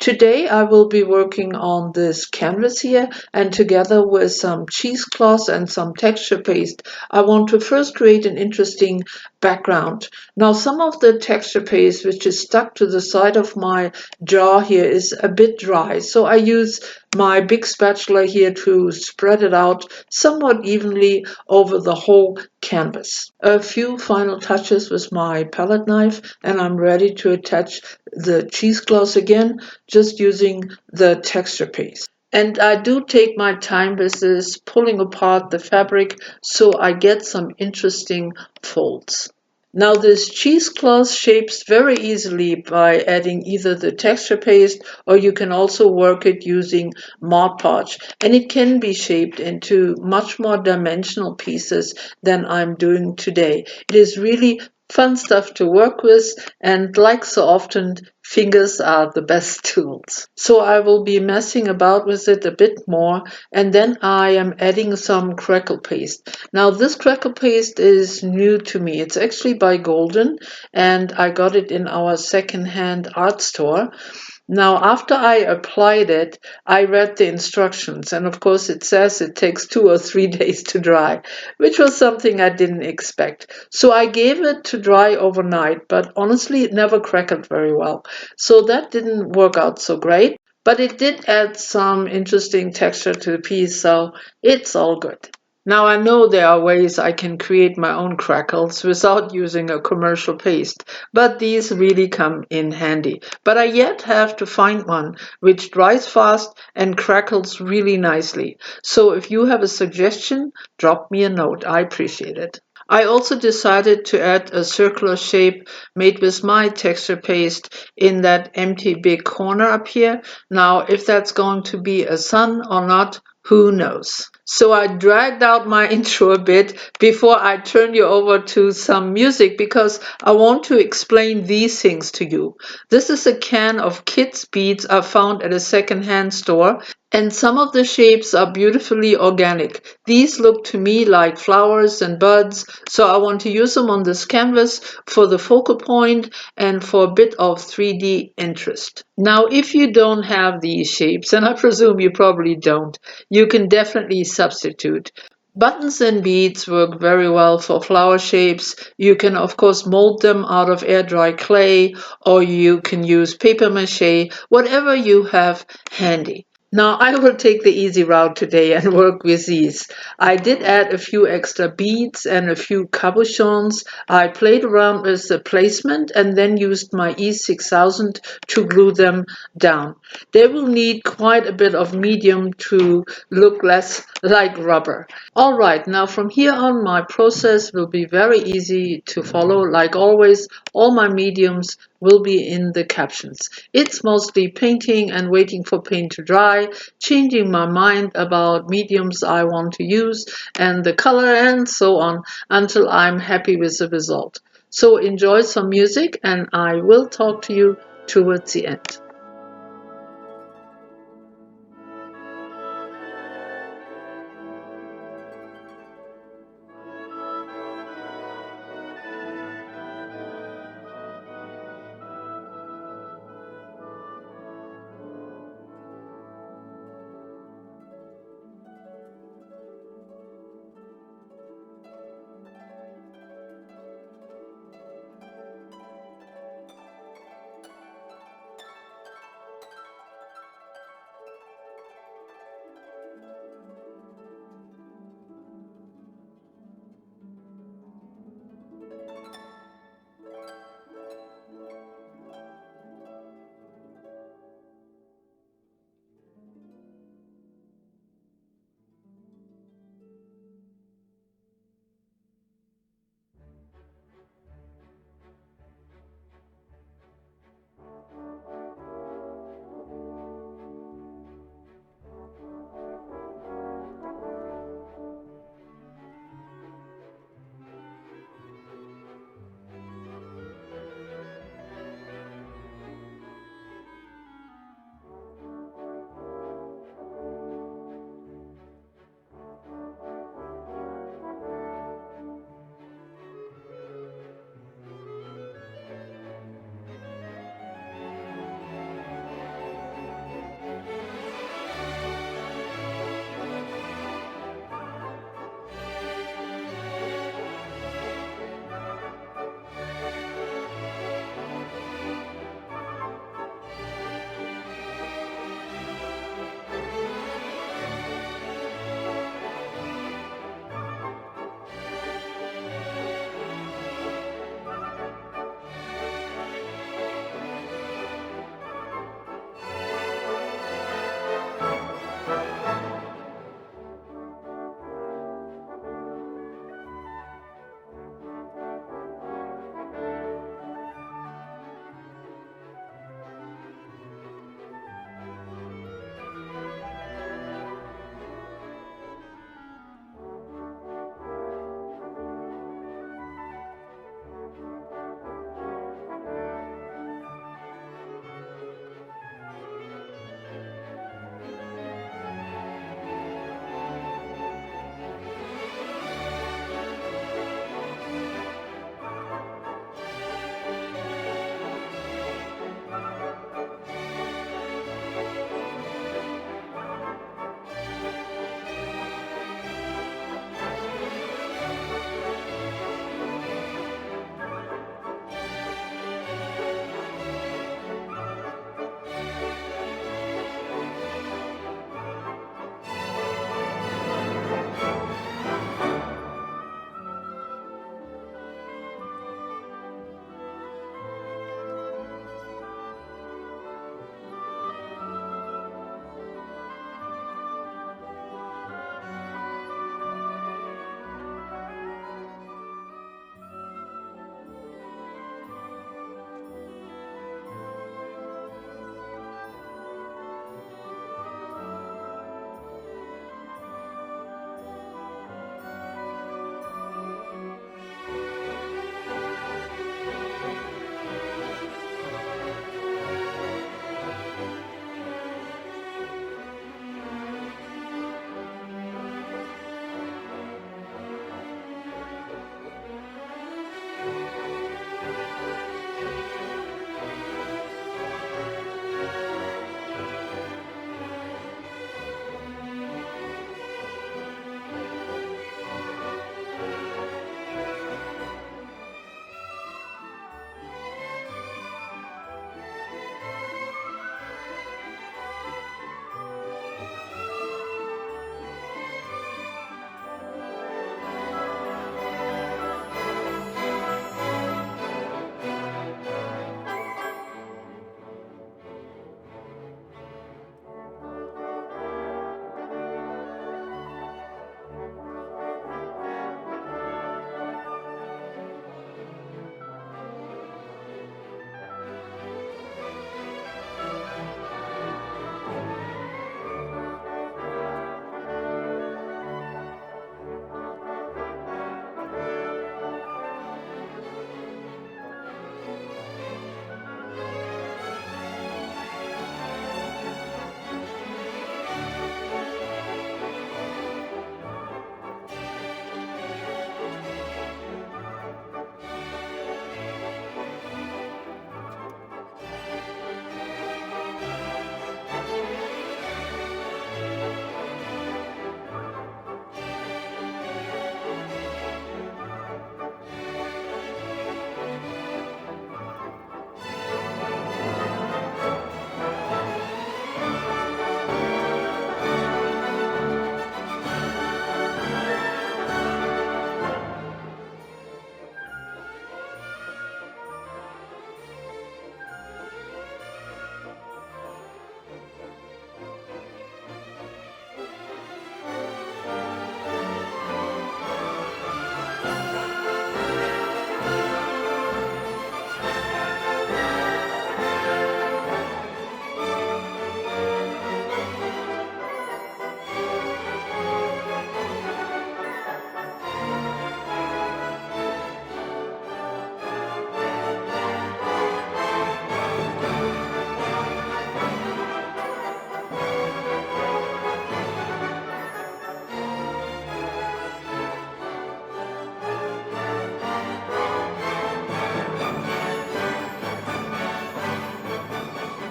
Today I will be working on this canvas here, and together with some cheesecloth and some texture paste I want to first create an interesting background. Now some of the texture paste which is stuck to the side of my jar here is a bit dry, so I use my big spatula here to spread it out somewhat evenly over the whole canvas. A few final touches with my palette knife and I'm ready to attach the cheesecloth again, just using the texture paste. And I do take my time with this, pulling apart the fabric so I get some interesting folds. Now this cheesecloth shapes very easily by adding either the texture paste or you can also work it using Mod Podge, and it can be shaped into much more dimensional pieces than I'm doing today. It is really fun stuff to work with, and like so often, fingers are the best tools. So I will be messing about with it a bit more, and then I am adding some crackle paste. Now this crackle paste is new to me. It's actually by Golden, and I got it in our secondhand art store. Now, after I applied it, I read the instructions, and of course it says it takes 2 or 3 days to dry, which was something I didn't expect. So I gave it to dry overnight, but honestly it never crackled very well. So that didn't work out so great, but it did add some interesting texture to the piece, so it's all good. Now I know there are ways I can create my own crackles without using a commercial paste, but these really come in handy. But I yet have to find one which dries fast and crackles really nicely. So if you have a suggestion, drop me a note. I appreciate it. I also decided to add a circular shape made with my texture paste in that empty big corner up here. Now, if that's going to be a sun or not, who knows? So I dragged out my intro a bit before I turn you over to some music because I want to explain these things to you. This is a can of kids' beads I found at a secondhand store, and some of the shapes are beautifully organic. These look to me like flowers and buds, so I want to use them on this canvas for the focal point and for a bit of 3D interest. Now, if you don't have these shapes, and I presume you probably don't, you can definitely substitute. Buttons and beads work very well for flower shapes. You can of course mold them out of air dry clay, or you can use paper mache, whatever you have handy. Now I will take the easy route today and work with these. I did add a few extra beads and a few cabochons. I played around with the placement and then used my E6000 to glue them down. They will need quite a bit of medium to look less like rubber. Alright, now from here on my process will be very easy to follow. Like always, all my mediums will be in the captions. It's mostly painting and waiting for paint to dry, changing my mind about mediums I want to use and the color and so on until I'm happy with the result. So enjoy some music and I will talk to you towards the end.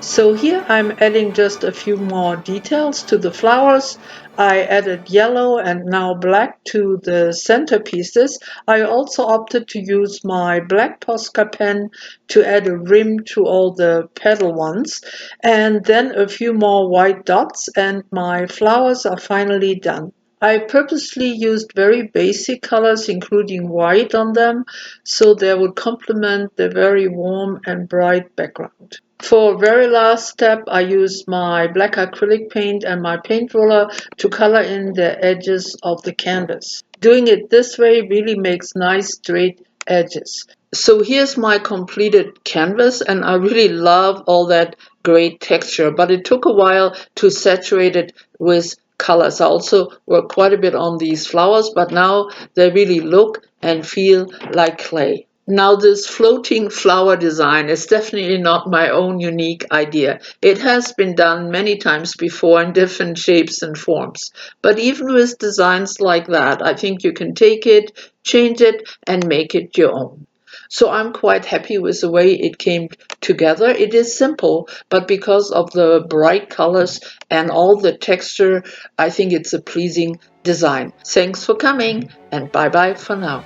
So here I'm adding just a few more details to the flowers. I added yellow and now black to the centerpieces. I also opted to use my black Posca pen to add a rim to all the petal ones, and then a few more white dots, and my flowers are finally done. I purposely used very basic colors, including white on them, so they would complement the very warm and bright background. For very last step, I used my black acrylic paint and my paint roller to color in the edges of the canvas. Doing it this way really makes nice straight edges. So here's my completed canvas, and I really love all that great texture, but it took a while to saturate it with colors. I also worked quite a bit on these flowers, but now they really look and feel like clay. Now, this floating flower design is definitely not my own unique idea. It has been done many times before in different shapes and forms. But even with designs like that, I think you can take it, change it, and make it your own. So I'm quite happy with the way it came together. It is simple, but because of the bright colors and all the texture, I think it's a pleasing design. Thanks for coming, and bye bye for now.